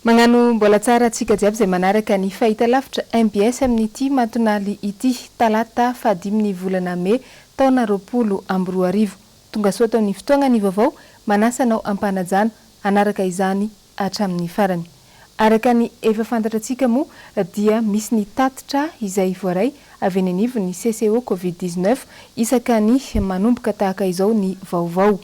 Magnano mbola tsara atsika jiaby izay manaraka ny fahitalavitra MBS amin'ity matonaly ity talata fadimy volana May taona 2024. Tonga soa taon'ny fotoana ny vaovao manasanao ampanajana anaraka izany hatramin'ny farany. Araka ny efa fantatra atsika moa dia misy ny tatitra izay voaray avy eny anivon'ny CCO Covid-19 isaka ny manomboka tahaka izao ny vaovao.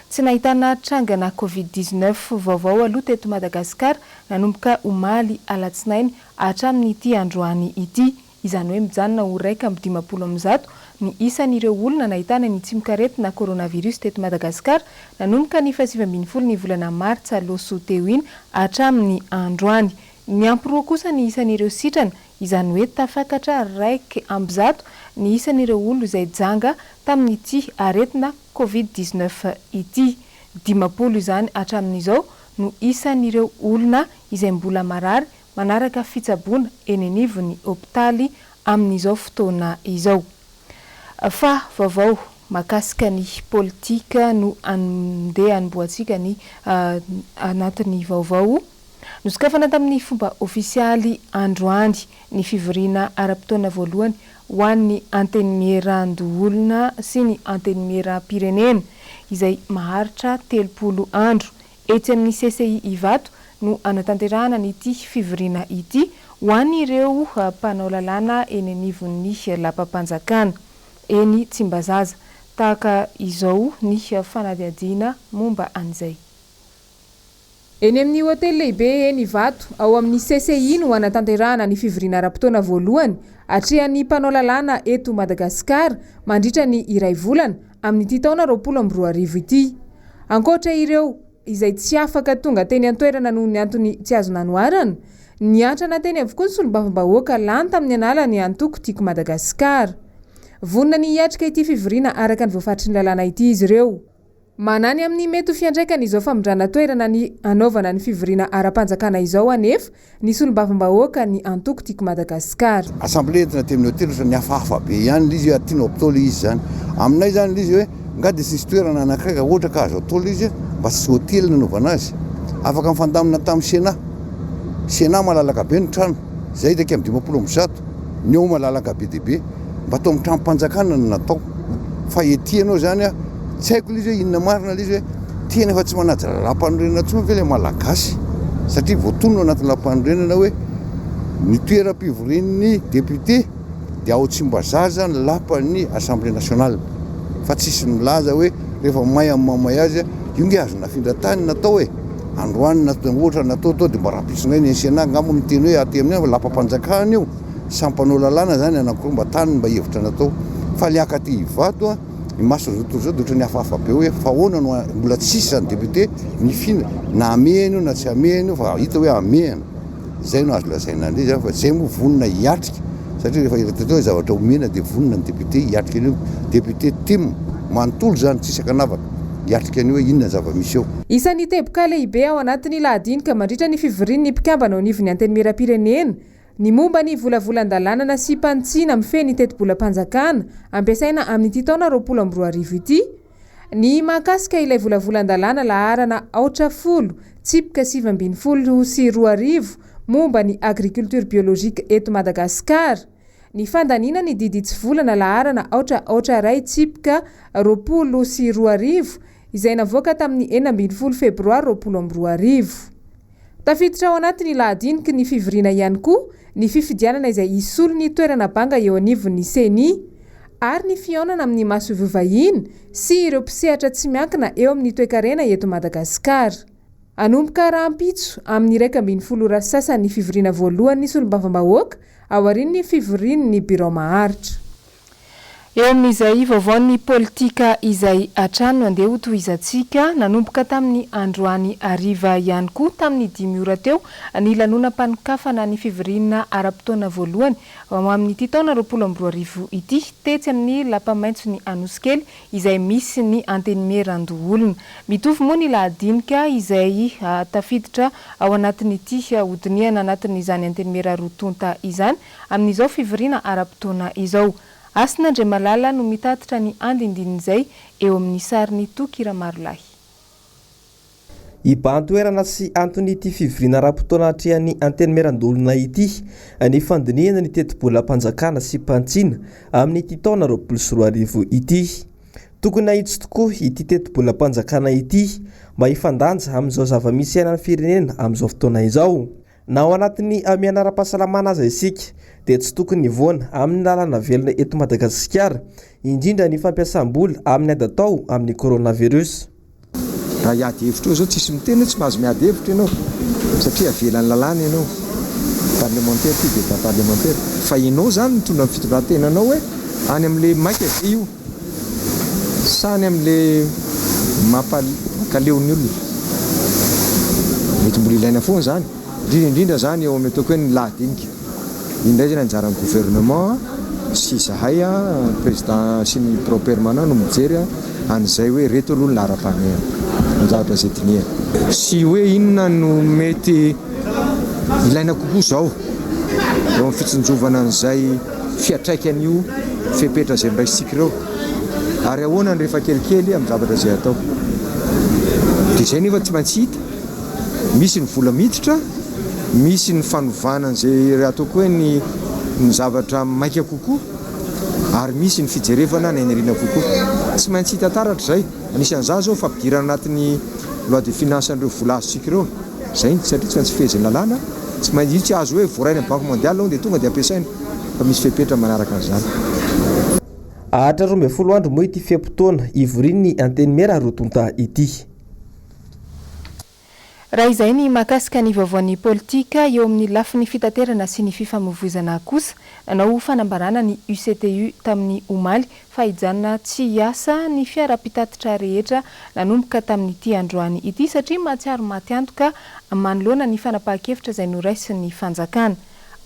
Tsy nahitana trangana Covid-19 vaovao aloha teto Madagasikara nanomboka omaly alatsinainy hatramin'ity androany ity. Izany hoe mijanona ho 150 ny isan'ireo olona nahitana ny tsimikaretina coronavirus teto Madagasikara nanomboka ny 7 ny volana Martsa loso teo iny hatramin'ny androany. Ny amporoa kosa ny isan'ireo sitrana izany hoe tafakatra 100 ny isan'ireo olona izay janga tamin'ity aretina Covid-19 ity. 50 izany hatramin'izao no isan'ireo olona izay mbola marary manaraka fitsaboana eny anivon'ny hopitaly amin'izao fotoana izao. Fa vaovao makasika ny politika no andeha anboatsika ny anatin'ny vaovao. Nosokafana tamin'ny fomba ofisialy androany ny fivoriana ara-potoana voalohany ho an'ny antenimieran-doolona sy ny antenimieram-pirenena izay maharitra 30 andro. Etsy amin'ny CCI Ivato no anatanterahana n'ity fivoriana ity ho an'ireo mpanao lalàna eny anivon'ny lapam-panjakana eny Tsimbazaza. Tahaka izao ny fanadihadiana momba an'izay. Eny amin'ny hotely lehibe eny Ivato ao amin'ny CCI no anatanterahana ny fivoriana ara-potoana voalohany atrehan'ny mpanao lalàna eto Madagasikara mandritra ny iray volana amin'ity taona 2024 ity. Ankoatra ireo izay tsy afaka tonga teny an-toerana noho ny antony tsy azo nanoarana, niantrana teny avokoa ny solombavambahoaka lany tamin'ny anala ny antoko tiako Madagasikara. Vonona ny hiatrika ity fivoriana araka ny voafaritry ny lalàna ity izy ireo. Manany amin'ny mety fiantraikana izao famondrana toerana ny anaovana ny fivoriana ara-panjakana izao anefa ny solombavambahoaka ny antoko tiako Madagasikara. Assemblée entina tamin'ny hotely fa nihafahafa be ihany izy atiana hopitaly izy zany. Aminay zany izy hoe ngady sisy toerana anankiray ohatra ka azo hotely izy mba tsy hotely nanaovana azy. Afaka mifandamina tamin'ny Sénat malalaka be ny trano. Zay dake amin'ny 50 ny eo malalaka be dehibe mba atao amin'ny trano-panjakana no natao. Fa etianao zany tsy haiko izy hoe inona marina izy hoe tena efa tsy manaja lampanondrenana tsony ve le malagasy satria voatonona anatin'ny lampanondrenana hoe ny toeram-pivorian'ny député dia ao Tsimbazaza ny lapan'ny Assemblée nationale. Fa tsisy milaza hoe rehefa may amin'ny mamay azy io nge azo nafindra tany natao hoe androany ohatra natao tao dia mba rahapisonay ny Sénat ngamba miteny hoe aty amin'ny lapam-panjakana io sampanao lalàna zany anankiroa mba tany mba hevitra natao. Fa liaka ty Ivato ny maso zao zao dotra ny hafahafa be hoe fa hoana no mbola tsisy zany député nifina na amehany io na tsy amehany io fa hita hoe amehana. Zay no azo lazaina an'ilay zany fa zay moa vonona hiatrika satria rehefa hiretetao zavatra omena dia vonona ny député hiatrika an'io. Député tim manontolo zany tsisy akanavaka hiatrika an'io hoe inona zava-misy eo. Isan'ny teboka lehibe ao anatin'ny lahadinika mandritra ny fivorian'ny mpikambana ao anivon'ny antenimieram-pirenena ny momba ny volavolan-dalanana sy pantsina mifeny teti-bolam-panjakana ampiasaina amin'ity taona 2024 ity. Ny mahakasika ilay volavolan-dalàna laharana 40 tsipika 7 sy 2 momba ny agriculture biolojika eto Madagasikara. Ny fandaniana ny didy tsy volana laharana 4 tsipika 20 sy 2 izay navoaka tamin'ny 12 febroary 2024. Tafiditra ao anatin'ny lahadinika ny fivoriana ihany koa ny fifidianana izay isolo ny toerana banga eo anivon'ny CENI ary ny fiaonana amin'ny maso vavahiny sy ireo mpisehatra tsy miankina eo amin'ny toe-karena eto Madagasikara. Anomboka rahampitso amin'ny 150 sasany fivoriana voalohany ny solombavambahoaka ao aorian'ny fivorian'ny biro maharitra. Eo amin'izay vaovaon'ny politika izay atrano andeha ho tohizatsika nanomboka tamin'ny androany ariva ihany koa tamin'ny 5 ora teo ny lanonam-panokafana ny fivoriana ara-potoana voalohany amin'ity taona 2024 ity tetsy amin'ny lapamaitso ny Anosikely izay misy ny antenimieran-doolona. Mitovy moa ny lahadinika izay tafiditra ao anatin'ity hodiniana anatin'izany antenimiera-rotonta izany amin'izao fivoriana ara-potoana izao. Asin'Andre Malala no mitatitra ny andindinin'izay eo amin'ny sarin'ny Tokira Marolahy. Ibantoerana sy antony ity fivoriana raha-potoana atrehan'ny anteny merandolona ity ny fandiniana ny teti-bola mpanjakana sy mpantsiana amin'ny ity taona 2024 ity. Tokony ahitsy tokoa ity teti-bola mpanjakana ity mba hifandanja amin'izao zava-misy ainan'ny firenena amin'izao fotoana izao. Na ao anatin'ny amiana ara-pahasalamana aza isika dia tsy tokony hivoana amin'ny lalana velona eto Madagasikara, indrindra ny fampiasam-bola amin'ny adatao amin'ny coronavirus. Raha hiady hevitra zao tsisy miteny tsy mahazo miady hevitra ianao satria avelan'ny lalàna ianao parlementaire ty débat parlementaire fa ianao zany mitondra ny fitondran-tenanao hoe any amin'le maika ve io sa any amin'le mampakaleon'ny olona mety mbola ilaina foana zany indrindra zany eo amin'ny ataoko hoe ny lahadinika indray zany anjaran'ny gouvernement sy zahay président sy ny pro-permanent no mijery an'izay hoe reto aloha ny lara-pahamehana zavatra zay tinia sy hoe inona no mety ilaina kokoa zao eo amin'ny fitsinjovana an'izay fiatraikan'io fepetra zay miraisitsika ireo ary ahoana ny rehefa kelikely amin'ny zavatra zay atao dia izay nefa tsy maintsy hita misy ny vola miditra misy ny fanovana an'izay ataoko hoe ny zavatra maika kokoa ary misy ny fijerevana ny eneriana kokoa tsy maintsy hita taratra zay anisan'izany zao fampidirana anatin'ny loi de finance an'ireo vola azontsika ireo zay satria tsy maintsy feheziny lalàna tsy maintsy tsy azo hoe voaraina ny banque mondiale dia tonga dia ampiasaina fa misy fepetra manaraka an'izany. Ahatra 12 andro moa ity fiam-potoana ivorian'ny anteny mera rotonta ity. Raha izay ny mahakasika ny vaovaon'ny politika eo amin'ny lafin'ny fitaterana sy ny fifamoivoizana kosa nanao fanambarana ny UCTU tamin'ny omaly fa hijanona tsy hiasa ny fiara-pitatitra rehetra nanomboka tamin'ity androany ity satria mahatsiaro maty-antoka manoloana ny fanapahan-kevitra izay noraisin'ny fanjakana.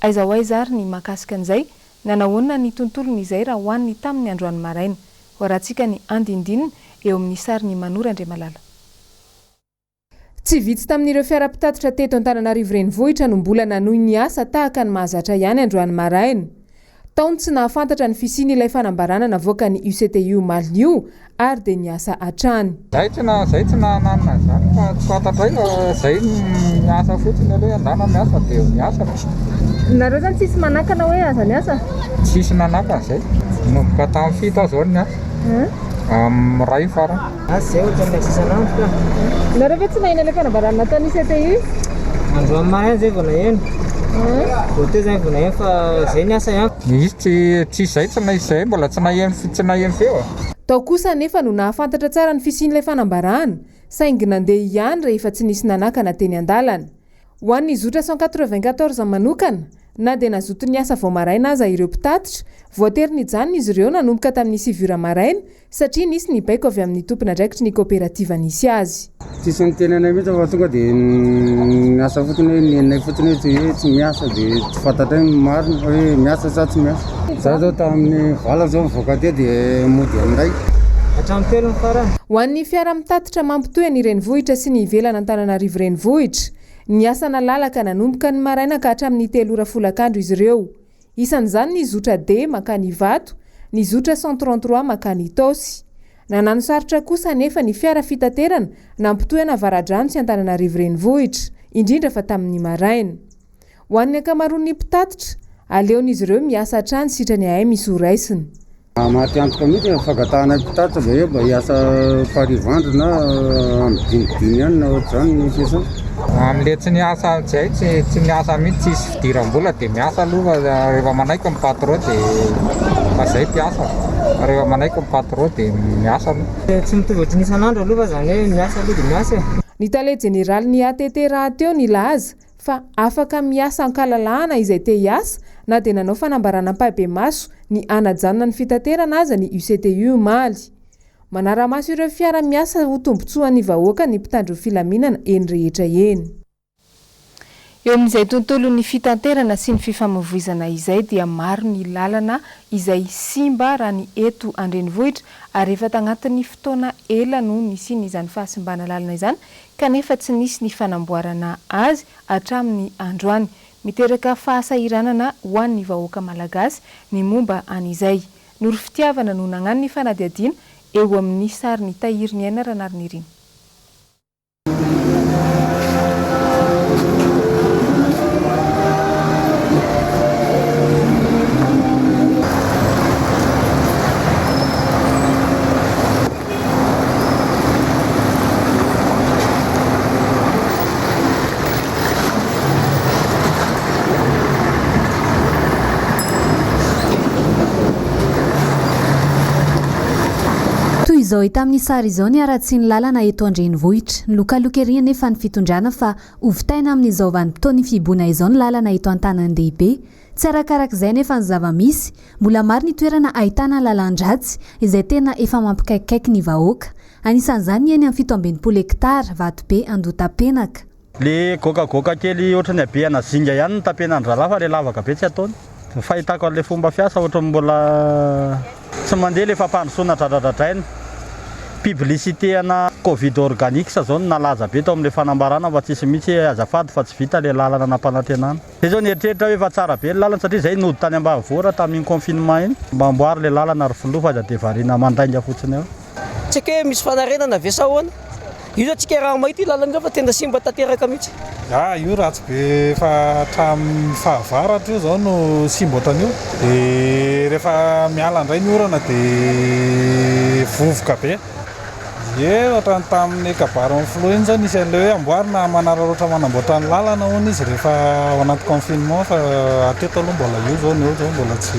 Aiza ho aiza ary ny mahakasika an'izay nanahoana ny tontolony izay raha hoaniny tamin'ny androany maraina. Horantsika ny andindinina eo amin'ny sarin'ny Manora Andriamalala. Tsy vitsy tamin'ireo fiara-pitatitra teto Antananarivo renivohitra no mbola nanohy ny asa tahaka ny mahazatra ihany androany maraina. Taony tsy nahafantatra ny fisiany ilay fanambarana navoaka ny UCTU maliny io ary dia niasa hatrany. Zay tsy nanana zany fa tsy fantatra zay miasa fotsiny aloha andana miasa dia miasa. Nareo zany tsisy manakana hoe aza ny asa? Tsisy nanakana zay. Nomboka tamin'ny fito zao ny asa. Ray farany. Zay ohatra ny asisan'andro ka. Nareo ve tsy nahina ilay fanambarana nataon'ny UCTU? Androany maraina zay vao naheno. Vao teo zay vao naheno fa zay ny asa ihany. Izy tsy zay tsy naizay mbola tsy naheno feo. Tao kosa nefa no nahafantatra tsara ny fisian'ilay fanambarana saingy nandeha ihany rehefa tsy nisy nanakana teny an-dalana. Ho an'ny zotra 194 manokana na dia nazoto ny asa vao maraina aza ireo mpitatitra, voatery nijanona izy ireo nanomboka tamin'ny 7 maraina satria nisy ny baiko avy amin'ny tompona draikitry ny kooperativa nisy azy. Tsisy ny tenanay mihitsy fa tonga dia miasa fotony hoe nenay fotony hoe tsy miasa dia tsy fantatra hoe marina hoe miasa sa tsy miasa. Za zao tamin'ny vala zao mivoaka teo dia mody amin'indray. Hatramin'ny telo ny farany. Ho an'ny fiara-mitatitra mampitohy ny renivohitra sy ny ivelana Antananarivo renivohitra, ny asa nalalaka nanomboka ny maraina ka hatramin'ny 3 ora folakandro izy ireo. Isan'izany ny zotra D makany Ivato, ny zotra 133 makany Itosy. Nanano sarotra kosa nefa ny fiara fitaterana nampitohana Avaradrano sy Antananarivo renivohitra, indrindra fa tamin'ny maraina. Ho an'ny ankamaroan'ny mpitatitra, aleon'izy ireo miasa hatrany sitrany ahay misy ho raisiny. Maty-antoka mihitsy fagatahana mpitatitra dia mba hiasa parivandro na amidinidiny ihany na ohatr'izany misy isany. Amin'ilay tsy niasa zay tsy miasa mihitsy tsisy fidiram-bola dia miasa aloha rehefa manaiko amin'ny patron dia zay mpiasa. Rehefa manaiko amin'ny patron dia miasa aloha. Tsy mitovy ohatry ny isan'andro aloha fa zany hoe miasa aloha dia miasa. Ny tale jeneraly ny ATT raha teo nilaza fa afaka miasa ankalalahana izay te hiasa na dia nanao fanambarana mpabe maso ny anajanona ny fitaterana aza ny UCTU maly. Manara-maso ireo fiara miasa ho tombotsoan'ny vahoaka ny mpitandro filaminana eny rehetra eny. Eo amin'izay tontolo ny fitanterana sy ny fifamoivoizana izay dia maro ny lalana izay simba raha ny eto andrenivohitra ary efa tagnatin'ny fotoana ela no nisy izany fahasimbana lalana izany kanefa tsy nisy ny fanamboarana azy hatramin'ny androany. Miteraka fahasahiranana ho an'ny vahoaka malagasy ny momba an'izay. Noro fitiavana no nagnano ny fanadihadiana eo amin'ny sarin'ny tahiriny aina Ranariny Rino. izao hita amin'ny sary izao ny aratsy ny lalana eto andrenivohitra ny lokalokerina nefa ny fitondrana fa ovitaina amin'izao vanim-potoan'ny fiboana izao ny lalana eto an-tanan-dehibe tsy arakarak'izay nefa ny zava-misy mbola maro ny toerana ahitana lalan-dratsy izay tena efa mampikaikikaiky ny vahoaka anisan'izany eny amin'ny 7 hektara Vatobe Andotapenaka. Le gokagoka kely ohatrany abeana zinga ihany ny tapenany ralaha fa le lavaka be tsy ataony. Fahitako an'le fomba fiasa ohatran'ny mbola tsy mandeha le fampandrosoana dradradradraina. Publicité ana Covid organique zao no nalaza be tao amin'le fanambarana fa tsisy mihitsy azafady fa tsy vita le lalana nampanantenana. Zao nieritreritra hoe efa tsara be le lalana satria zay nody tany ambavora tamin'ny confinement iny mba amboary le lalana ary filofa de variana mandainga fotsiny eo. Tsy hoe misy fanarenana ve sa ahoana? Io zao tsika raha mahita lalana fa tena simba tanteraka mihitsy. Io ratsy be fa hatramin'ny fahavaratra io zao no simba ohatran'io. De rehefa miala indray ny orana de vovoka be. Ohatrany tamin'ny kabaron'ny filoha iny zao nisy an'le hoe amboarina manararaotra manamboatra ny lalana hono izy rehefa ao anaty confinement fa ateto aloha mbola io zao ny eo zao mbola tsy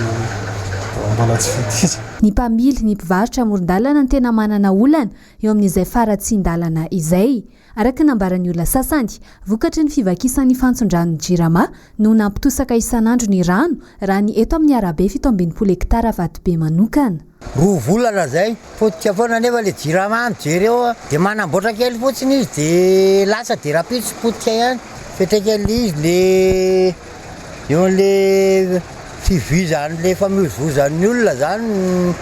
vita izy. Ny mpamily ny mpivarotra amoron-dalana ny tena manana olana eo amin'izay faratsin-dalana izay. Araka nambaran'ny olona sasany, vokatry ny fivakisan'ny fantsondrano jirama no nampitosaka isan'andro ny rano raha ny eto amin'ny arabe 7 hektara Vatobe manokana. Roa volana zay, fotika foana nefa le jirama jery eo de manamboatra kely fotsiny izy de lasa de rapitso potika ihany. Fetraikely izy le eo le fivizan'le famoivozan'ny olona zany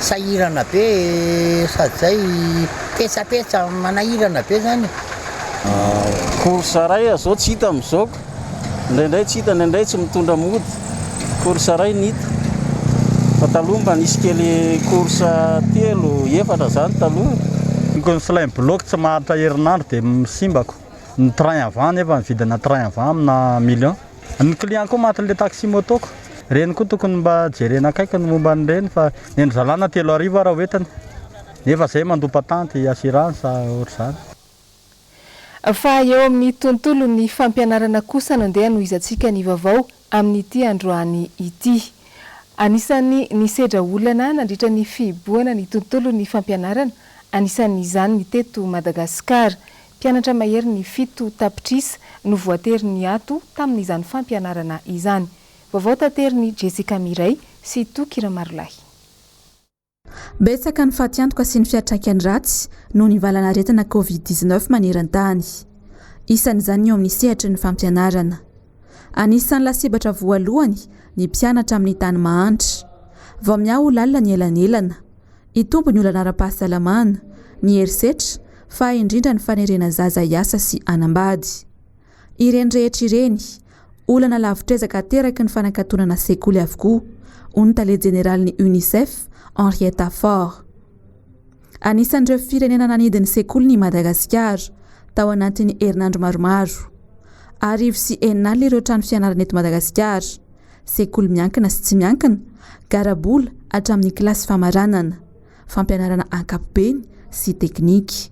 sahirana be sady zay pesapesa manahirana be zany. Korsa ray zao tsy hita amin'izao. Indraindray tsy hita, indraindray tsy mitondra mody. Korsa ray ny hita. Fa taloha mba nisy kely korsa 3-4 zany taloha. Ny flame block tsy maharitra herinandro de misimbako. Ny train avant nefa vidina train avant amina million. Ny client koa maty le taxi motoko. Reny koa tokony mba jerena akaiky ny momba an'ireny fa ny zalana 3 arivo raha hoetany. Nefa zay mandopa tanty assurance ohatr'izany. Fa eo amin'ny tontolo ny fampianarana kosa nandeha no izantsika ny vaovao amin'ity androany ity. Anisany ny sedra olana nandritra ny fiboana ny tontolo ny fampianarana, anisany izany ny teto Madagasikara. Mpianatra mahery ny 7 tapitrisa no voatery ny ato tamin'izany fampianarana izany. Vaovao tanteriny Jessica Miray sy Tokira Marolahy. Betsaka ny fatiantoka sy ny fiatraikany ratsy no ny valanaretana Covid-19 maneran-tany. Isan'izany eo amin'ny sehatra ny fampianarana. Anisan'ny lasebatra voalohany ny mpianatra amin'ny tany mahantra. Vao miaho lalina ny elanelana. Itombo ny olana ara-pahasalamana, ny herisetra fa indrindra ny fanerena zaza hiasa sy anambady. Ireny rehetra ireny, olana lavitrezaka teraka ny fanankatonana sekoly avokoa, hono tale jeneralin'ny UNICEF Henrietta Fort. Anisan'ireo firenena nanidiny sekoly ny Madagasikara tao anatin'ny herinandro maromaro. 9 ireo trano fianarana eto Madagasikara, sekoly miankina sy tsy miankina, garabola hatramin'ny kilasy famaranana, fampianarana ankapobeny sy teknika.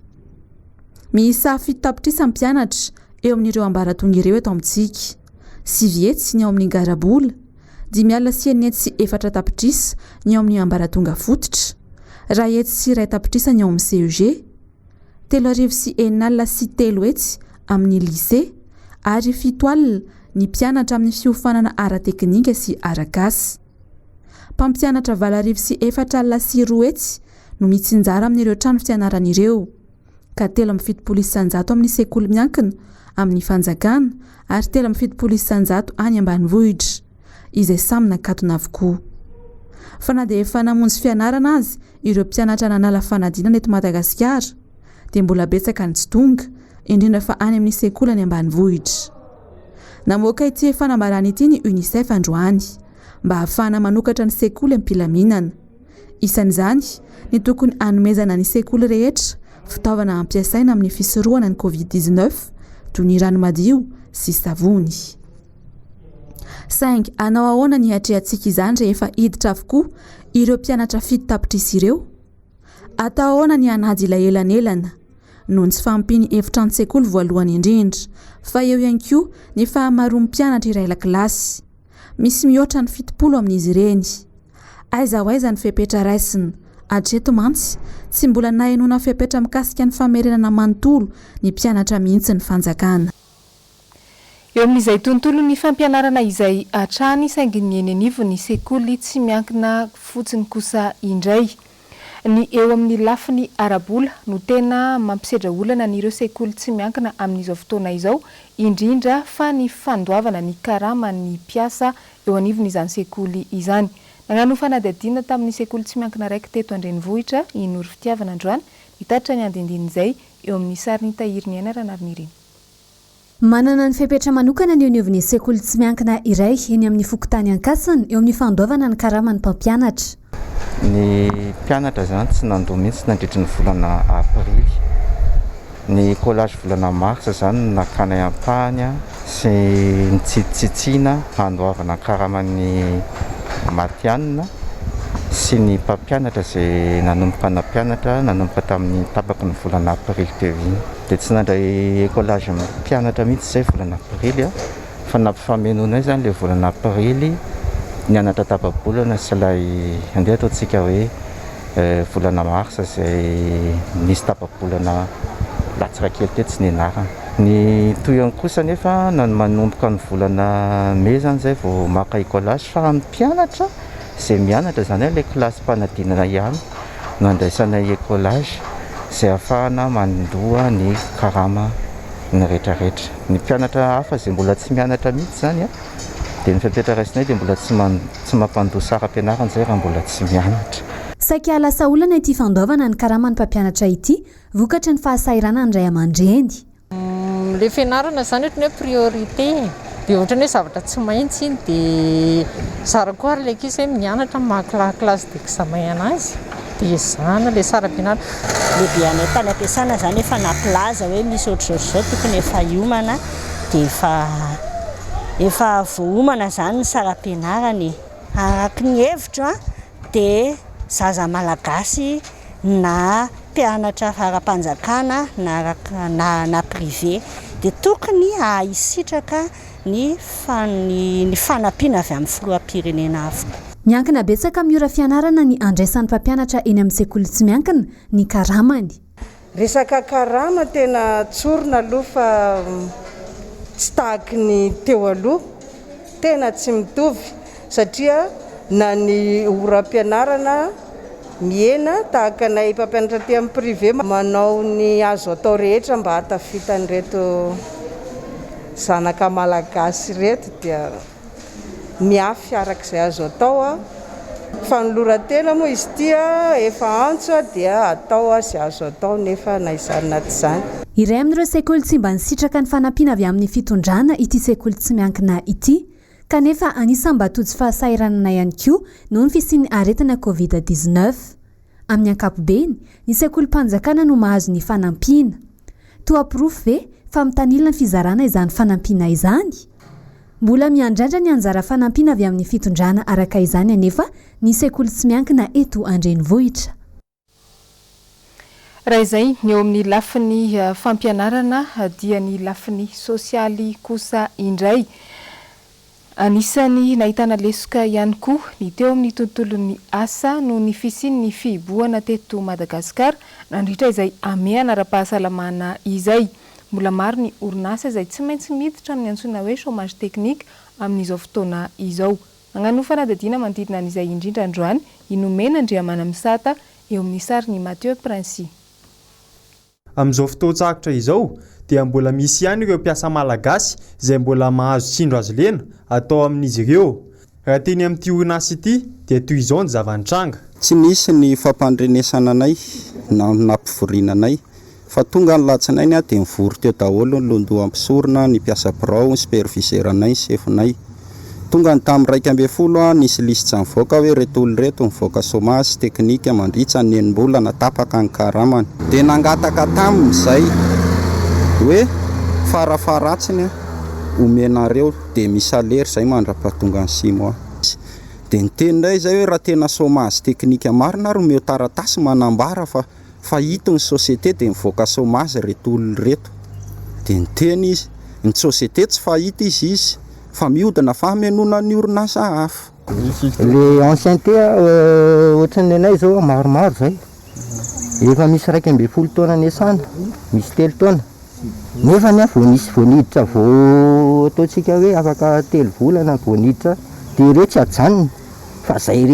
Miisa 7 tapitrisa mpianatra eo amin'ireo ambaratonga ireo eto amintsika. 9 etsy ny ao amin'ny garabola, 5 sy 9 sy 4 tapitrisa ny ao amin'ny ambaratonga fototra, 2 etsy sy 1 tapitrisa ny ao amin'ny CEG, 3 sy 9 sy 3 etsy amin'ny lycée, ary 7 ny mpianatra amin'ny fiofanana ara-teknika sy ara-gasy. Mpampianatra 4 sy 4 sy 2 etsy no mitsinjara amin'ireo trano fianarana ireo, ka 3 isanjato amin'ny sekoly miankina amin'ny fanjakana ary 3 isanjato any ambanivohitra, izay samy nakatona avokoa. Fa na dia efa namonjy fianarana azy ireo mpianatra nanala fanadinana eto Madagasikara, dia mbola betsaka ny tsy tonga, indrindra fa any amin'ny sekoly any ambanivohitra. Namoaka ity fanambarana ity ny UNICEF androany, mba hahafahana manokatra ny sekoly am-pilaminana. Isan'izany, ny tokony hanomezana ny sekoly rehetra fitaovana ampiasaina amin'ny fisorohana ny Covid-19, toy ny rano madio sy savony. 5 anao ahoana ny hatrehantsika izany rehefa hiditra avokoa ireo mpianatra 7 tapitrisa ireo? Atao ahoana ny hanady ilay elanelana? Noho tsy fampiny efitrano sekoly voalohany indrindra, fa eo ihany koa ny fahamaroan'ny mpianatra iray lakilasy. Misy mihoatra ny 70 amin'izy ireny. Aiza ho aiza ny fepetra raisina, Atreto mantsy tsy mbola nahenona fiapetra mikasika ny famerenana manontolo ny mpianatra mihitsy ny fanjakana. Eo amin'izay tontolo ny fampianarana izay atrany saingy ny eny anivo ny sekoly tsy miankina fotsiny kosa indray. Ny eo amin'ny lafiny arabola no tena mampisedra olana n'ireo sekoly tsy miankina amin'izao fotoana izao, indrindra fa ny fandoavana ny karama ny mpiasa eo anivon'izany sekoly izany. Nagnano fanadihadiana tamin'ny sekoly tsy miankina raiky teto Andrenivohitra, Inory Fitiavana androany, mitatitra ny andindin'izay eo amin'ny sary ny tahiriny Ranariny. Manana ny fepetra manokana ny oniov'ny sekoly tsy miankina iray eny amin'ny fokotany ankasiny eo amin'ny fandoavana ny karamany mpampianatra. Ny mpianatra zany tsy nandoa mihitsy nandritra ny volana aprily. Ny collage volana marsa zany nakana ampahany sy nitsitsitsina handoavana karaman'ny matianina sy ny mpampianatra izay nanomboka nampianatra nanomboka tamin'ny tapaky ny volana aprily teo iny. Dia tsy nandray collage mpianatra mihitsy izay volana aprily fa nampifamenonay zany ilay volana aprily ny anatra tapabolana sy ilay andeha ataontsika hoe volana marsa izay nisy tapabolana latsaka kely teto tsy nianarana. Ny toyany kosa nefa manomboka ny volana mai zany izay vao maka collage fa amin'ny mpianatra izay mianatra zany hoe ilay kilasy mpanadinana ihany no andraisanay collage izay ahafahana mandoa ny karama ny rehetrarehetra. Ny mpianatra hafa izay mbola tsy mianatra mihitsy zany dia ny fipetra raisinay dia mbola tsy mampandoa sara ampianarana izay raha mbola tsy mianatra. Saika alasa olana ity fandoavana ny karamany mpampianatra ity, vokatra ny fahasahiranany ray aman-dreny. Le fianarana zany ohatran'ny hoe priorité dia ohatran'ny hoe zavatra tsy maintsy iny dia sara koa ary ilay ankizy hoe mianatra makilasy d'examen anazy dia zany ilay sara ampianarana. Lehibe anay tany ampiasana zany efa naplaza hoe misy ohatr'izao tokony efa hiomana dia efa voaomana zany ny sara ampianarany. Araka ny hevitro dia zaza malagasy na mpianatra ara-panjakana na privé dia tokony ahisitraka ny fanampiana avy amin'ny filoham-pirenena avoka. Miankina betsaka amin'ny ora fianarana ny andraisan'ny mpampianatra eny amin'ny sekoly tsy miankina ny karamany. Resaka karama tena tsorona aloha fa tsy tahaky ny teo aloha, tena tsy mitovy satria na ny oram-pianarana miena tahaka nay mpampianatra aty amin'ny privé manao ny azo atao rehetra mba hatafitany reto zanaka malagasy reto dia miafy arak'izay azo atao fa ny loratena moa izy tia efa antso dia atao sy azo atao nefa na izany na tsy izany. Iray amin'ireo sekoly tsy mba nisitraka ny fanampiana avy amin'ny fitondrana ity sekoly tsy miankina ity, kanefa anisan'ny mba tojo fahasahiranana ihany koa noho ny fisian'ny aretina Covid-19. Amin'ny ankapobeny, ny sekoly mpanjakana no mahazo ny fanampiana. Toa pirofo ve fa mitanila ny fizarana izany fanampiana izany? Mbola miandrandra ny anjara fanampiana avy amin'ny fitondrana araka izany anefa ny sekoly tsy miankina eto Andrenivohitra. Raha izay ny eo amin'ny lafiny fampianarana dia ny lafiny sosialy kosa indray. Anisany nahitana lesoka ihany koa ny teo amin'ny tontolon'ny asa no ny fisian'ny fihiboana teto Madagasikara nandritra izay ameana ara-pahasalamana izay. Mbola maro ny orinasa izay tsy maintsy miditra amin'ny antsoina hoe chômage technique amin'izao fotoana izao. Nagnano fanadihadiana manodidina an'izay indrindra androany inomena Andriamana Misata eo amin'ny sarin'ny Mathieu Princy. Amin'izao fotoan-tsakatra izao dia mbola misy ihany ireo mpiasa malagasy izay mbola mahazo tsindro azo lena atao amin'izy ireo. Raha teny amin'ity orinasa ity dia toy izao ny zava-nitranga. Tsy nisy ny fampandrenesana anay na nampivorianay fa tonga ny latsinay dia mivory teo daholo ny londoa ampisorona ny mpiasa birao ny superviseranay ny sefinay. Tonga ny tamin'ny 12 nisy lisitra mivoaka hoe reto olona reto mivoaka chômage teknika mandritsa ny enim-bola natapaka ny karamany. Dia nangataka tamin'izay hoe farafaratsiny omenareo dia misalery izay mandra-pahatonga ny simo. Dia ny teninay izay hoe raha tena chômage teknika marina ary omeo taratasy manambara fa hito ny société dia mivoaka chômage reto olona reto. Dia ny teny izy ny société tsy fahita izy fa mihodina fahamenona ny orinasa hafa. le ancienneté ohatran'ny anay zao maromaro zay efa misy raiky amby folo taona niasana misy 3 taona nefa ny voanisy voaniditra vao ataontsika hoe afaka 3 volana voaniditra de ireo tsy ajanony fa zay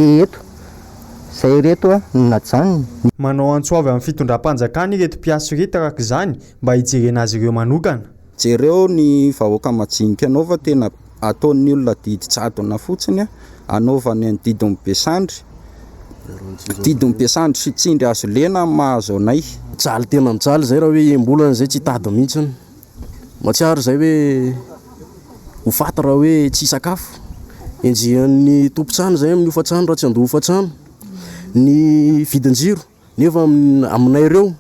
reto najanony. Manao antsoavy amin'ny fitondram-panjakana ireto mpiasa ireto araka izany mba hijerena azy ireo manokana. Jereo ny vahoaka majinika anao fa tena ataon'ny olona didy jadona fotsiny anaovany ny didiny Besandry sy tsindry azo lena mahazo anay. Jaly tena mijaly zay raha hoe embolana zay tsy tady mihitsiny. Matsiaro zay hoe ho faty raha hoe tsy sakafo. Enjian'ny tompontrano zay amin'ny ofatrano raha tsy andoha ofatrano. Ny vidin-jiro nefa aminay ireo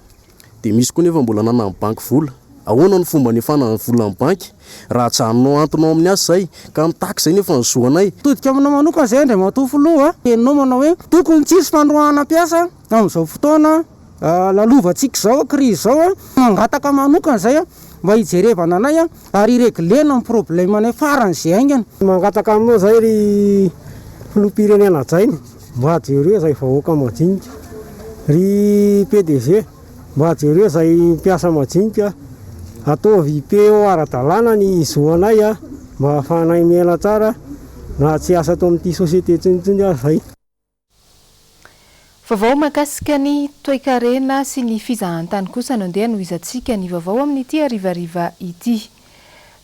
dia misy koa nefa mbola nana amin'ny banky vola. Ahoana ny fomba nefana vola amin'ny banky raha janonao antonao amin'ny asa zay ka mitaky zay nefa nyzoanay. Todika aminao manokana zay ndray matofo loha enao manao hoe tokony tsisy fandroahana mpiasa amin'izao fotoana lalovantsika zao crise zao mangataka manokana zay mba hijerevana anay ary ireglena ny problème anay farany zay aingana. Mangataka aminao zay ry filoham-pirenena jainy mba jereo zay vahoaka majinika ry PDG mba jereo zay mpiasa majinika ataovy ipeo ara-dalàna ny izoanay mba hahafahanay miaina tsara na tsy asa atao amin'ity société tsinotsiny azy zay. Vaovao mahakasika ny toe-karena sy ny fizahantany kosa no andeha nohizantsika ny vaovao amin'ity arivariva ity.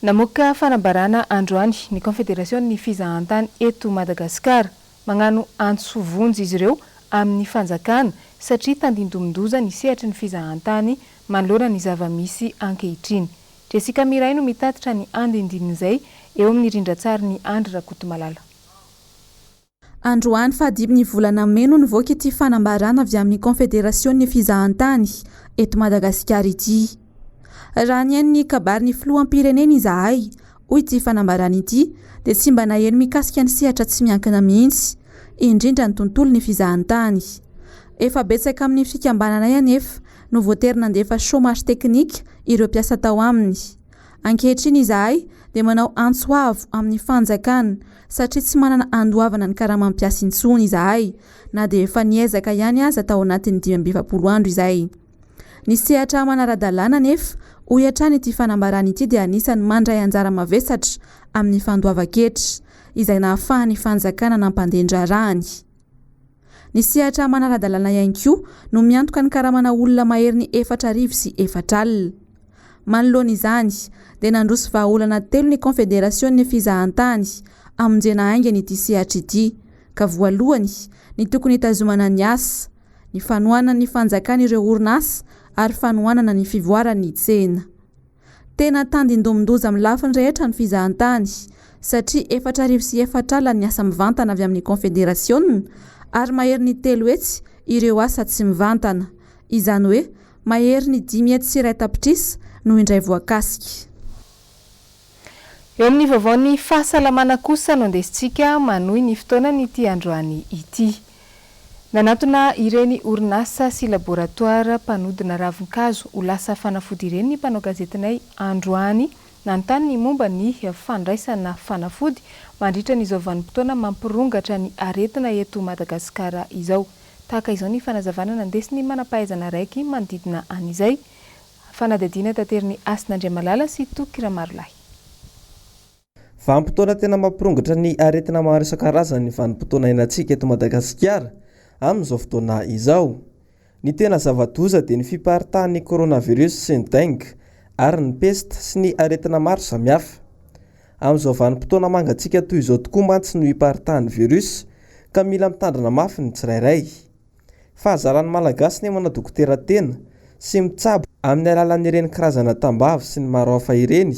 Namoaka fanambarana androany ny Confédération ny fizahantany eto Madagasikara magnano antsovonjy izy ireo amin'ny fanjakana satria tandindomindoza ny sehatry ny fizahantany manoloana ny zava-misy ankehitriny. Jessica Miray no mitatitra ny andindinin'izay eo amin'ny rindran-tsary ny Andry Rakotomalala. Androany fadimy ny volana May no nivoaka ity fanambarana avy amin'ny Confédération ny fizahantany eto Madagasikara ity. Raha ny ny kabary ny filoham-pirenena izahay hoy ity fanambarana ity dia tsy mba naheno mikasika ny sehatra tsy miankina mihitsy indrindra ny tontolo ny fizahantany. Efa betsaka amin'ny fikambanana anefa no voatery nandefa chômage teknika ireo mpiasa tao aminy. Ankehitriny izahay dia manao antsoavo amin'ny fanjakana satria tsy manana andoavana ny karamanmpiasa intsony izahay na dia efa niezaka ihany aza tao anatin'ny 20 andro izay. Ny sehatra manara-dalàna nefa hoy hatrany ity fanambarana ity dia anisany mandray anjara mavesatra amin'ny fandoavan-ketra izay nahafahan'ny fanjakana nampandendra rany. Ny sehatra manara-dalàna ihany koa no miantoka ny karamana olona mahery ny 4,000 sy 4 alina. Manoloana izany dia nandroso vahaolana 3 ny Confédération ny fizahantany amonjena aingany ity sehatra ity ka voalohany ny tokony hitazomana ny asa, ny fanohanana ny fanjakana ireo orinasa ary fanohanana ny fivoarany tsena. Tena tandindomindoza amin'ny lafiny rehetra ny fizahantany satria 4,000 sy 4 alina ny asa mivantana avy amin'ny Confédération ary mahery ny 3 hetsy ireo asa tsy mivantana. Izany hoe mahery ny 5 hetsy sy 1 tapitrisa no indray voakasika. Eo amin'ny vaovaon'ny fahasalamana kosa no andesintsika manohy ny fotoana ity androany ity. Nanatona ireny orinasa sy laboratoire mpanodina ravin-kazo ho lasa fanafody ireny ny mpanao gazetinay androany nanontany ny momba ny fandraisana fanafody mandritra n'izao vanim-potoana mampirongatra ny aretina eto Madagasikara izao. Tahaka izao ny fanazavana nandesiny manampahaizana raiky manodidina an'izay. Fanadidina tateriny Asin'Andriamalala sy Tokiramarolahy. Vanim-potoana tena mampirongatra ny aretina maro isan-karazany ny vanim-potoana iainantsika eto Madagasikara amin'izao fotoana izao. Ny tena zava-doza dia ny fiparitahan'ny coronavirus sy ny dengue ary ny peste sy ny aretina maro samihafa. Amin'izao vanim-potoana mangatsika toy izao tokoa mantsy no hiparitahan'ny virus ka mila mitandrina mafy ny tsirairay. Fahazaran'ny malagasy ny manao dokotera tena sy mitsabo amin'ny alalan'ireny karazana tambavy sy ny maro hafa ireny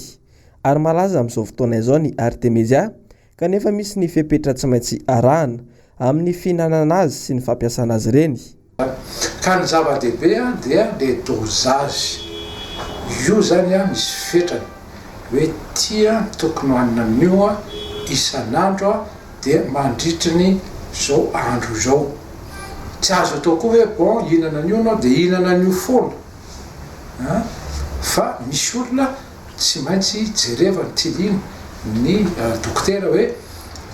ary malaza amin'izao fotoana izao ny artemisia kanefa misy ny fepetra tsy maintsy arahana amin'ny fihinanana azy sy ny fampiasana azy ireny. Ka ny zava-dehibe dia le dosage. Io zany misy fetrany hoe tia tokony hoanina amin'io isan'andro dia mandritry ny zao andro zao. Tsy azo atao koa hoe bon hihinana an'io anao dia hihinana an'io foana. Fa misy olona tsy maintsy jerevany tiliny ny dokotera hoe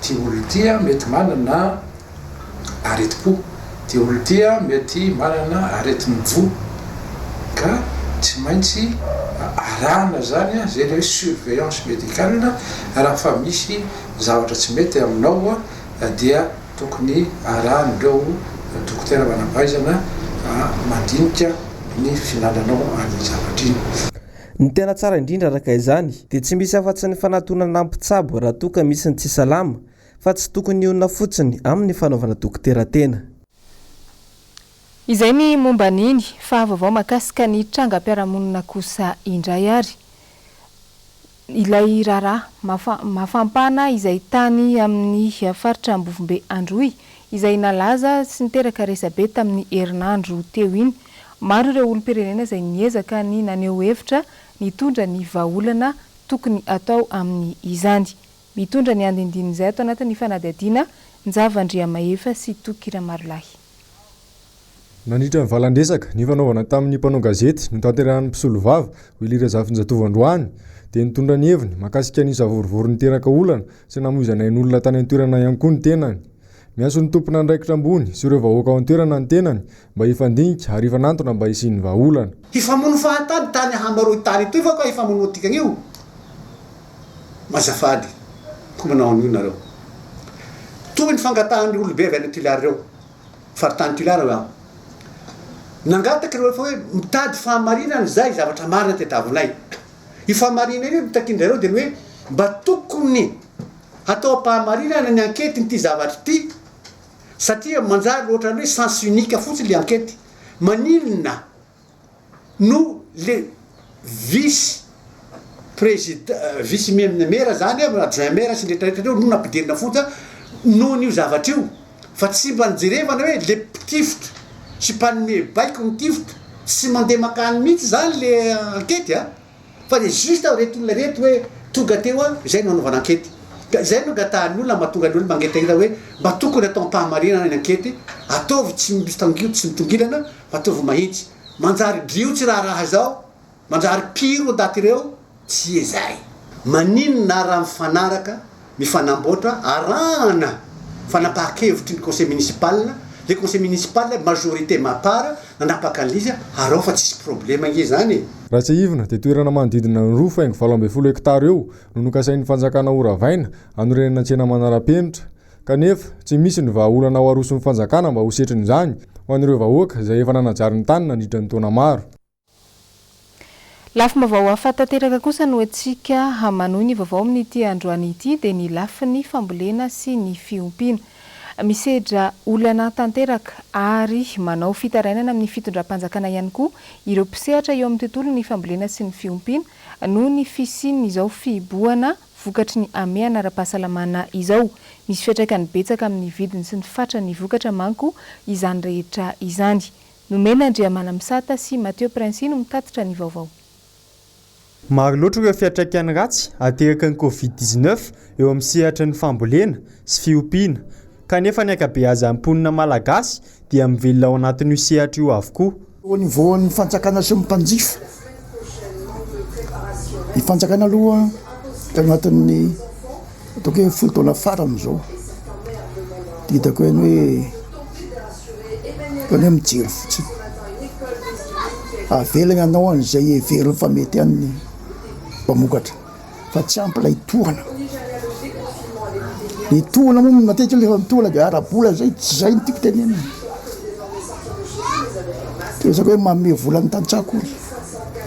ty olo ity a mety manana areti-po, ty olo ity a mety manana areti-mivo, ka tsy maintsy arahana zany a zay le hoe surveillance médicale raha fa misy zavatra tsy mety aminao a dia tokony arahan'ireo dokotera manam-pahaizana mandinika ny finananao amin'ny zavatra iny. Ny tena tsara indrindra araka izany dia tsy misy afa-tsy ny fanatonana mpitsabo raha toa ka misy ny tsy salama fa tsy tokony onona fotsiny amin'ny fanaovana dokotera tena. Izay ny momba niny fa vaovao makasika ny trangam-piarahamonina kosa indray ary. Ilay raharaha mafampana izay tany amin'ny faritra Ambovombe Androy izay nalaza sy niteraka resabe tamin'ny herinandro teo iny. Maro ireo olom-pirenena izay niezaka ny naneho hevitra nitondra ny vahaolana tokony atao amin'ny izany. Mitondra ny andindiny izay atao anatin'ny fanadihadiana Njavandriamahefa sy Tokira Marolahy. Nandritra ny valandresaka ny fanaovana tamin'ny mpanao gazety no tanterahan'ny mpisolo vava Wilira Zafinjatovo-Androany dia nitondra ny heviny makasika ny savorivory niteraka olana sy namoizana ny olona tany an-toerana ihany koa ny tenany. Miantso ny tompona andraikitra ambony sy ireo vahoaka ao an-toerana ny tenany mba hifandinika ary hifanantona mba hisian'ny vahaolana. Hifamono fahatany tany hamaroi tany toy fa ka hifamono tikana io. Mazafady ko manao an'io nareo. Toy ny fangatahan'ny olobe avy any Tulare reo. Faritany Tulare reo. Nangataka ireo fa hoe mitady fahamarinana zay zavatra marina tadiavinay. Io fahamarinana io mitakindrareo dia hoe mba tokony atao am-pahamarinana ny ankety n'ity zavatra ity satria manjary ohatra hoe sens unique fotsiny le ankety. Maninona no le vice mera zany adjoint mera sy rehetrarehetra reo no nampidirina fotsiny noho n'io zavatra io fa tsy mba nijerevana hoe le mpitifitra sy mpanome baiko mitifitra tsy mandeha makany mihitsy zany le ankety fa le juste reto olona reto hoe tonga teo zay no anaovana ankety. Zay no gatahan'ny olona mahatonga ny olona mangetahita hoe mba tokony atao am-pahamarinana ny ankety ataovy tsy mitangio tsy mitongilana fa ataovy mahitsy manjary driotsy raha zao manjary piro daty ireo tsy ezay. Maninona raha mifanaraka mifanamboatra arahana fanapahan-kevitry ny conseil municipal le conseil municipal majorité mapara nanapaka an'izy arao fa tsisy problème nge zany. Raha tsy ivona dia toerana manodidina ny roa faingo 12 hektara eo no nokasain'ny fanjakana Oravaina anorenana tsena manara-penitra kanefa tsy misy ny vahaolana ao aroson'ny fanjakana mba ho setrin'izany ho an'ireo vahoaka izay efa nanajary ny tany nandritra ny taona maro. Lafim-baovao hafa tanteraka kosa no antsika hamanohy ny vaovao amin'ity androany ity dia ny lafin'ny fambolena sy ny fiompiana. Misedra olana tanteraka ary manao fitarainana amin'ny fitondram-panjakana ihany koa ireo mpisehatra eo amin'ny tontolo ny fambolena sy ny fiompiana noho ny fisiany izao fiboana vokatry ny ameana ara-pahasalamana izao. Misy fiantraikany betsaka amin'ny vidiny sy ny fatra ny vokatra manko izany rehetra izany. Nomena Andriamana Misata sy Mateo Prince no mitatitra ny vaovao. Maro loatra ireo fiantraikany ratsy ateraka ny Covid-19 eo amin'ny sehatra ny fambolena sy fiompiana. Kanefa ny ankabeazan'ny amponina malagasy dia mivelona ao anatin'io sehatra io avokoa. Au niveau ny fanjakana sy mpanjifa. Ny fanjakana aloha agnatin'ny ataoko hoe 10 taona farany zao. Hitako hoe mijery fotsiny. Avelana anao an'izay heverina fa mety amin'ny mpamokatra fa tsy ampy ilay tohana. Ny tohana moa matetika rehefa mitohana dia ara-bola zay tsy zay ny tiako tenenina. Tiazako hoe manome vola ny tantsako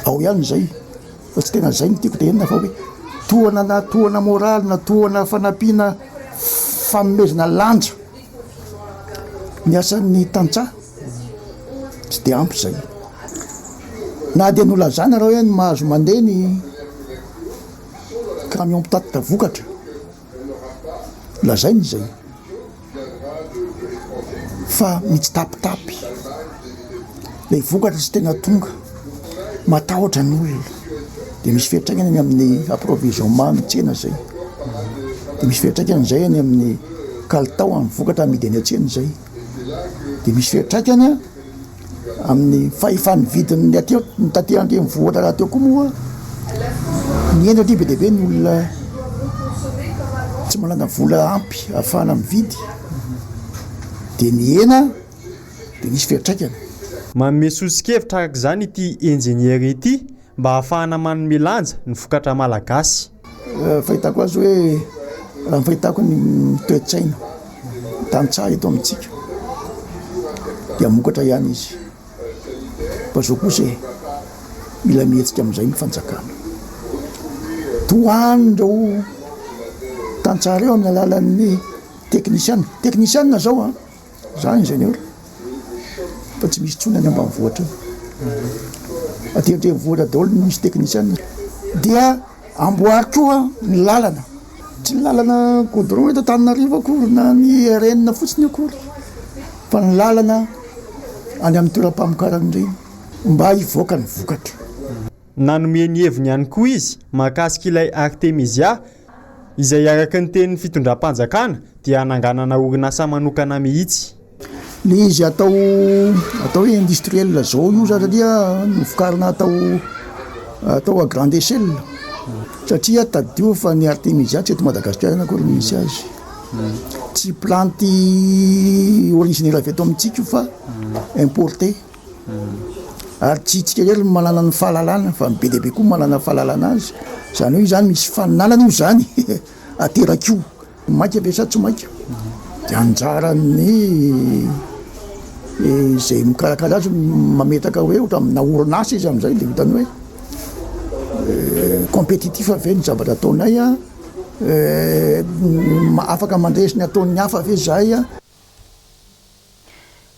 ao ihany zay fa tsy tena zay ny tiako tenenina fa hoe tohana na tohana moraly na tohana fanampiana fanomezana lanja ny asan'ny tantsaha tsy dia ampy zay. Na dia nolazana raha hoe mahazo mandeha ny camion mpitatitra vokatra lazainy zay fa mitsitapitapy le vokatra tsy tena tonga matahotra ny olona dia misy fiantraikany amin'ny approvisionnement ny tsena zay dia misy fiantraikany zay any amin'ny kalitao amin'ny vokatra amidy any an-tsena zay dia misy fiantraikany amin'ny fahefany vidiny ateo ny tatehandre mivoatra raha teo koa moa ny endro aty be dia be ny olona tsy tsy manana vola ampy ahafahana mividy dia ny hena dia nisy fiatraikana. Manome sosikevitra araka izany ity enjeniera ity mba ahafahana manome lanja ny vokatra malagasy. Fahitako azy hoe raha fahitako ny toe-tsaina tantsaha eto amintsika dia mokatra ihany izy fa zao kosa mila mihetsika amin'izay ny fanjakana. Toanindreo tantsaha reo amin'ny alalan'ny teknisianina zao za ingénieur fa tsy misy tsony any ambanivohitra aty vohitra daholo misy teknisianina dia amboary koa ny lalana, tsy ny lalana goudron eto Antananarivo akory na ny RN fotsiny akory fa ny lalana any amin'ny toeram-pamokarana ireny mba hivoaka ny vokatra. Nanome ny heviny ihany koa izy mahakasika ilay Artemisia izay araka ny tenin'ny fitondram-panjakana dia hananganana orinasa manokana mihitsy. Le izy atao hoe industriel zao io satria novokarina atao à grande échelle satria tadio fa ny Artemisia tsy eto Madagasikara akory misy azy. Tsy planty originaire avy eto amintsika io fa importé. Ary tsy tsika rery manana ny fahalalana fa be dia be koa manana fahalalana azy. Zany hoe zany misy faninanana io zany aterak'io maika ve sa tsy maika dia anjarany izay mikarakara azy mametaka hoe ohatra amina orinasa izy amin'izay dia hitany hoe compétitif ave ny zavatra ataonay afaka mandresiny ataon'ny hafa ave zahay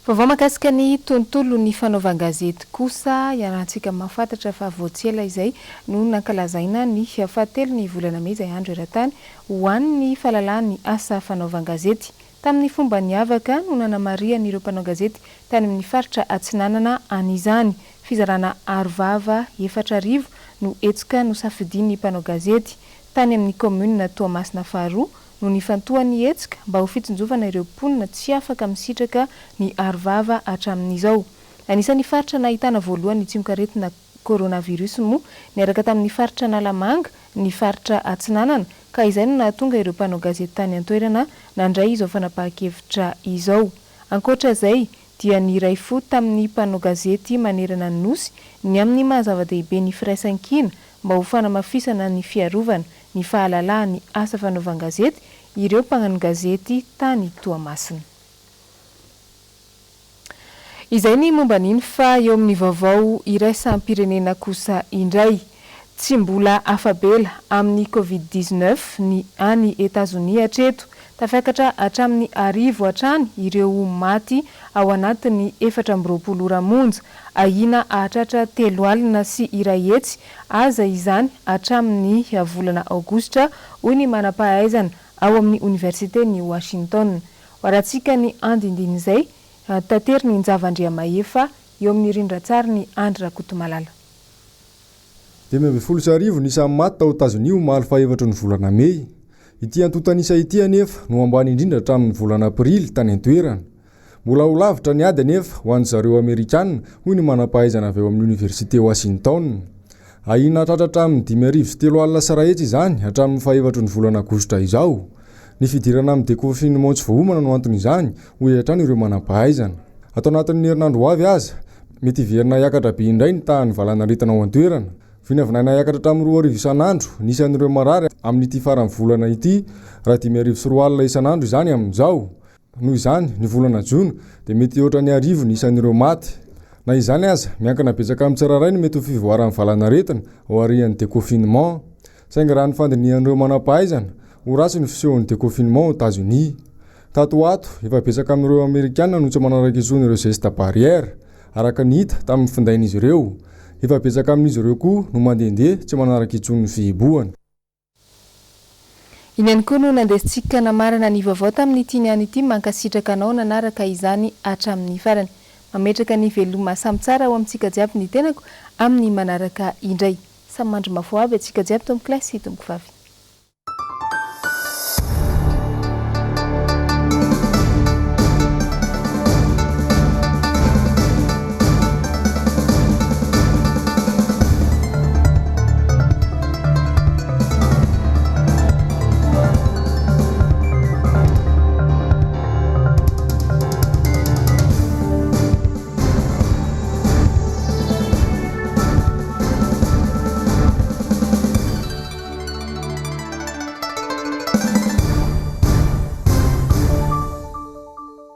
Vaovao mahakasika ny tontolo ny fanaovan-gazety kosa iarahantsika mahafantatra fa voatsela izay no nankalazaina ny fahatelo ny volana May izay andro eran-tany ho an'ny fahalalan'ny asa fanaovan-gazety. Tamin'ny fomba niavaka no nanamarian'ireo mpanao gazety tany amin'ny faritra Atsinanana an'izany fizarana arovava 4,000 no etsika no safidian'ny mpanao gazety tany amin'ny commune Toamasina faharoa no nifantohan'ny etsika mba ho fitsinjovana ireo mponina tsy afaka misitraka ny arovava hatramin'izao. Anisan'ny faritra nahitana voalohany tsinkaretina coronavirus moa niaraka tamin'ny faritra Nalamanga, ny faritra Atsinanana ka izay no nahatonga ireo mpanao gazety tany an-toerana nandray izao fanapahan-kevitra izao. Ankoatra izay dia ny iray fo tamin'ny mpanao gazety manerana ny nosy ny amin'ny mahazava-dehibe ny firaisan-kina mba ho fanamafisana ny fiarovana ny fahalalahany asa fanaovan-gazety ireo mpagnano gazety tany Toamasina. Izay ny momba niny fa eo amin'ny vaovao iraisam-pirenena kosa indray. Tsy mbola afabela amin'ny Covid-19 ny any Etazonia hatreto. Tafiakatra hatramin'ny 1000 hatrany ireo maty ao anatin'ny 420 ora monja. Ahina hahatratra 3 alina sy iray hetsy aza izany hatramin'ny volana Aogositra hoy ny manam-pahaizana ao amin'ny Universiten'i Washington. Waratsika ny andindin'izay tateriny ny Njavandriamahefa eo amin'ny rindratsary ny Andra Kotomalala. 20 nisan'ny maty tao Etazonia omaly faha-4 ny volana May. Ity antotanisa ity anefa no ambany indrindra hatramin'ny volana Aprily tany an-toerana. Mbola ho lavitra ny ady anefa ho an'ny zareo Amerikanina hoy ny manam-pahaizana avy eo amin'ny Université Washington. Ahina hatratra hatramin'ny 5,3 alina sy iray hetsy izany hatramin'ny faha-4 ny volana Aogositra izao. Ny fidirana amin'ny déconfinement tsy voahomana no antony izany hoy hatrany ireo manam-pahaizana. Atao anatin'ny herinandro avy aza mety hiverina hiakatra be indray ny tahan'ny valanaretana ao an-toerana. Vinavinaina hiakatra hatramin'ny 2,000 isan'andro nisan'ireo marary amin'ity faran'ny volana ity raha 5,4 alina isan'andro izany amin'izao. Noho izany ny volana Jona dia mety ohatra ny 1,000 nisan'ireo maty. Na izany aza miankina betsaka amin'ny tsiraray ny mety ho fivoaran'ny valanaretana ao arian'ny déconfinement. Saingy raha ny fandinihan'ireo manam-pahaizana ho ratsy ny fisehon'ny déconfinement aux États-Unis. Tato ato efa betsaka amin'ireo Amerikanina no tsy manaraka intsony ireo geste barrière araka ny hita tamin'ny findain'izy ireo. Efa betsaka amin'izy ireo koa no mandehandeha tsy manaraka intsony ny fihibohana. Iny ihany koa no nandesintsika namarana ny vaovao tamin'ity niany ity mankasitraka anao nanaraka izany hatramin'ny farany. Mametraka ny veloma samy tsara ao amintsika jiaby ny tenako amin'ny manaraka indray. Samy mandry mafo aby antsika jiaby tombo kilasy tombo vavy.